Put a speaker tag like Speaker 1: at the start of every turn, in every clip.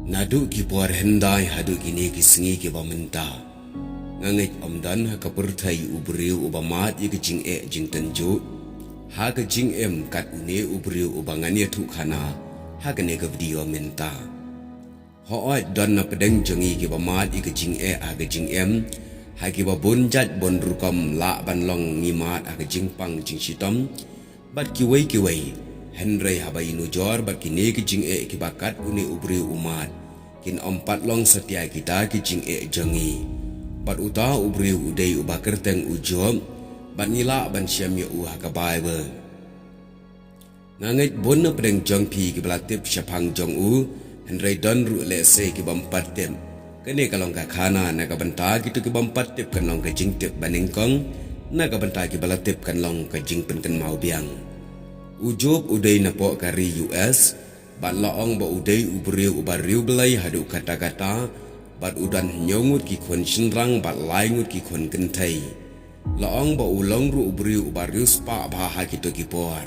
Speaker 1: Nadu ki puar hendai hadu kini ki sengi ki bamenta. Ngangit omdan ha kapurtai ubriu ubamat ye jing jing tenju. Ha ke jing kat une ubriu ubangania tu khana ha ke ne ke video menta. Ho oi don na pedeng jongi ki bamat ye jing ha ke jing ha ki babun jat bon rukam la ban long ngimat ha ke jing pang jing sitom. Bat ki wei Henry habai nujor bat kini ki jing ki bakat uni ubri umat kin ompat long setia kita ki jing jengi bat uta ubri udai ubakar teng ujom bat nila ban syam ya uha ka bible ngangit bon na pedeng jong pi ki belatip syapang jong u Henry don ru le se ki bampat tem kene kalong ka khana na ka banta ki tu ki bampat tip kan long ka jing tip baning kong na ka banta ki belatip kan long ka jing pen kan mau biang Ujub udai napok kari US, bat laong ba udai ubriu ubariu belai hadu kata-kata, bat udan nyongut ki kon shinrang bat laingut ki kon kentai. Laong ba ulong ru ubriu ubariu spa baha kita ki por.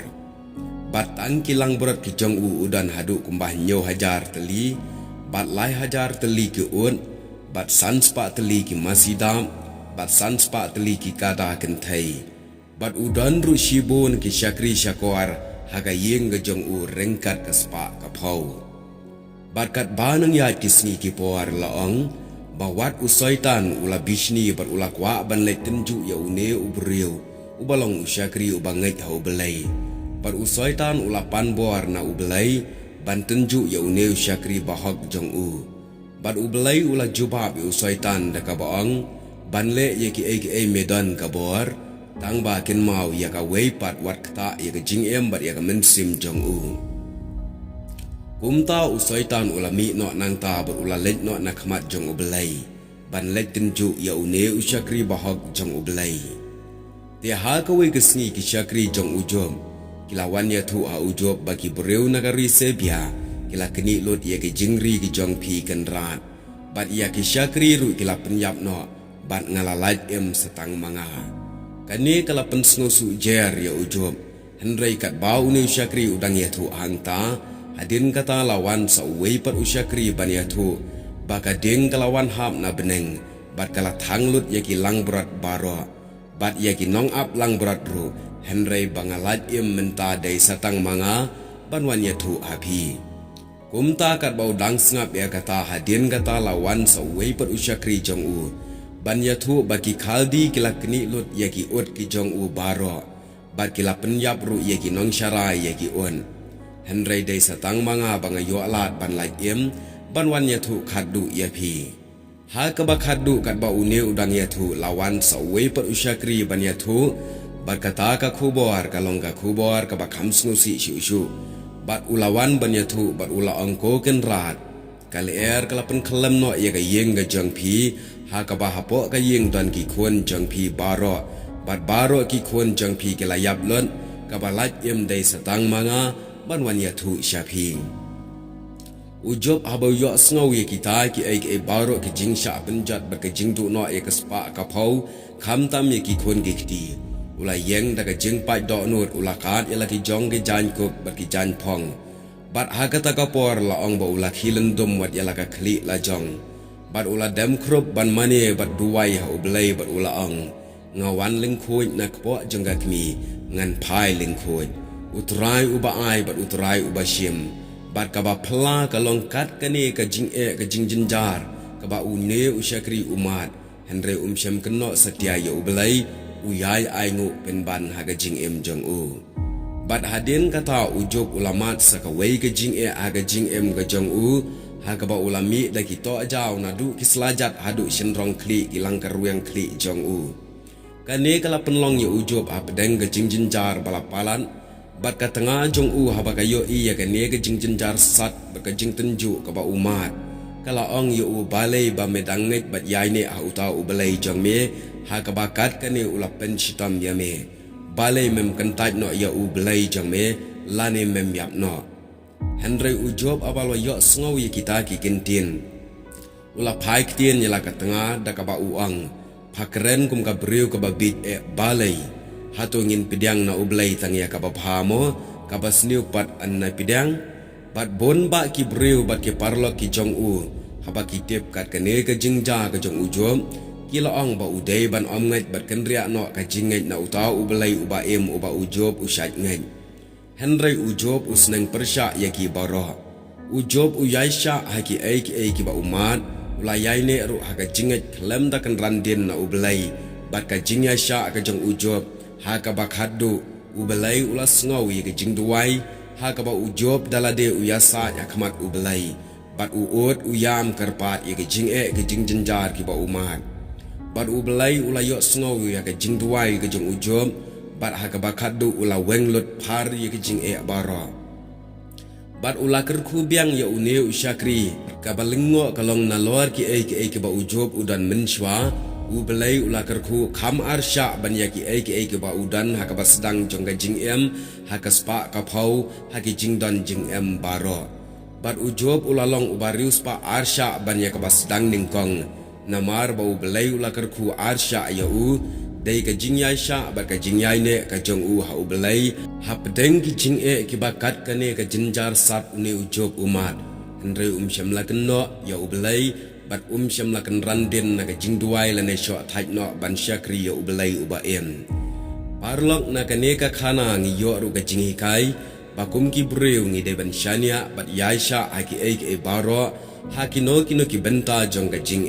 Speaker 1: Bat tang kilang berat ki jong udan hadu kumbah nyo hajar teli, bat lai hajar teli ki un, bat san spa teli ki masidam, bat san spa teli ki kata kentai. Bat udan ru shibun ki syakri syakwar haga yeng gejong u rengkat ke spa kapau. Bat kat banang ya kisni ki poar laong bawat usaitan ula bishni bat ula kwa ban le tenju ya une ubriu ubalong syakri ubangai hau belai. Bat usaitan ula pan boar na ubelai ban tenju ya une syakri bahok jong u. Bat ubelai ula jubab usaitan da kabaong ban le ye ki medan kabor tang ba kin mau ya ka wei pat wat kta ya ka jing bat ya ka mensim jong u kumta usaitan ulami no nang ta ber ula lek no na khmat jong u belai ban lek tinju ya une usyakri bahok jong u belai dia ha ka wei ka sngi ki syakri jong u jom kilawan ya thu a ujob bagi breu nagari sebia kila keni lot ya ki jingri ki jong pi kan rat bat ya ki syakri ru kila penyap no bat ngalalat setang manga Kani kala pensngosu jer ya ujob Henry kat bau ni usyakri udang ya tu hangta hadin kata lawan sa uwei pat usyakri ban ya tu baka ding kalawan hap na beneng bat kala thanglut ya ki lang berat baro bat ya ki nong up lang berat ru Henry bangalat menta dai satang manga banwan ya tu api kumta kat bau dang sngap ya kata hadin kata lawan sa uwei pat usyakri jong u ban ya thu bagi khaldi kila keni lut ya ki ut ki jong u baro bat kila penyap ru ya ki nong syarai ya ki un Henry dai satang manga banga yo alat ban lai ban wan ya thu khaddu ya pi ha ka ba khaddu kat ba une udang ya thu lawan sa we per usyakri ban ya thu bat kata ka khubor kalong ka khubor ka ba khamsnu si shu bat ulawan ban ya thu bat ula angko ken rat kali kala pen khlem no ya ka yeng ga jong pi ha ka ba hapo ka yeng don ki khon jong pi baro bat baro ki khon jong pi ke layap lon ka ba lat dai satang manga ban wan ya thu syapi ujob abo yo sngaw ye kita ki ai baro ki jing sha penjat ba ka jing tu no ye ka spa ka phau kham tam ye ki khon ki kti ula yeng da ka jing pai do nut ula kat ye la ki jong ki jan ko ba ki jan phong bat ha ka ta ka por la ong ba ula khilen dom wat ye la ka khli la jong bat ula dem krup ban mane bat duwai ha ublai bat ula ang ngawan ling khoi na kpo jengga kmi ngan pai ling khoi utrai uba ai bat utrai uba shim bat ka ba phla ka long kat ka ne ka jing ka jing jinjar ka ba une usyakri umat Henry syam keno setia ya ublai uyai ai ngu pen ban ha ka jing jong u bat hadin kata ujob ulamat sa ka wei ka jing ha ka jing ka jong u ha ka ba ulami da ki to ajau na du ki selajat hadu shinrong kli ilang karuyang kli jong u kane kala penlong ya ujob apdeng ga jingjinjar balapalan bat ka tengah jong u ha ba ka yo i ya kane ga jingjinjar sat ba ka jing tenju ka ba umat kala ong yo u balai ba medang net bat yai ne ha uta u balai jong me ha ka ba kat kane ulapen shitam ya me balai mem kan tait no ya u balai jong me lane mem yap no Henry ujob abalo yo sngaw ye kita ki kintin ula pai kitien yela ka tengah da ka ba uang pakren kum ka briu ka ba bit balai hatu ngin pidyang na ublai tang ya ka ba phamo ka ba sniu pat an na pidyang bat bon ba ki breu bat ki parlok ki jong u haba ki tep kat kane ka jingja ka jong u jom ki la ong ba u dei ban om ngai bat kan ria no ka jingai na uta u belai u ba em u ba u job u shat ngai henry u job u sneng persha ya ki baro u job u yaisha ha ki ai ki ba umat ula yai ne ru ha ka jingai klem da kan randin na u belai bat ka jingya sha ka jong u job ha ka ba khaddu u belai ula sngaw ye ka jingduai ha ka ba u job dalade u yasa ya khamat u belai bat u ot u yam karpat ye ka jing ka jing jinjar ki ba umat bat u belai ula yo sngaw ya ka jingduai ka jong u job bat ha ka ba khaddu ula wenglot phar ye ka jing baro bat ula ker khu biang ya une u syakri ka balingo kalong na lor ki ki ba u job udan menshwa u belai ula ker khu kham arsha ban ya ki ba udan ha ka ba sedang jong ka jing ha ka spa ka phau ha ki jing don jing baro bat u job ula long u barius pa arsha ban ya ka ba sedang ningkong namar ba u belai ula ker khu arsha ya u dei ka jing yai sha bat ka jing yai ne ka jong u ha u belai ha pedeng ki jing ki bakat ka ne ka jinjar sat ne u job umat henry shamla kan no ya u belai bat shamla kan randin na ka jing duai la ne sho thai no ban syakri ya u belai u ba em parlok na ka ne ka khana ngi yo ru ka jing kai ba kum ki breu ngi de ban shania bat yai sha ha ki ai baro ha ki no ki benta jong ka jing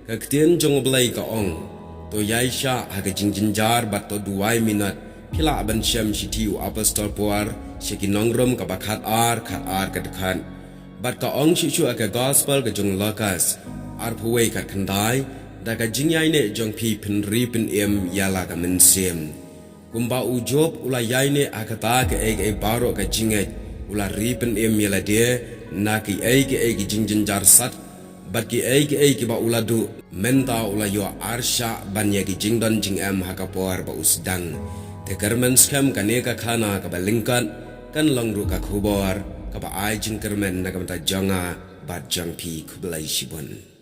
Speaker 1: ka ktien jong belai ka ong to yaisha ha ka jinjar bat to 2 minat phila ban shem shiti u apostol puar shekinongrom ka bakhat ar ka dekhan bat ka ong shi chu ka gospel ka jong lakas ar phuwe ka khandai da ka jingyai ne jong phi phin ri pin yala ka men sem kumba u job ula yai ne akata ka ai baro ka jingai ula ri pin yala de na ki ai ki jinjar sat bat ki ai ba uladu menta ula yo arsha ban ya ki jingdon jing hakapor ba usdang te kermen skam kane ka khana ka balingkan kan longru ka khubor ka ba ai jing kermen na ka ta janga bat jang phi khublai shibon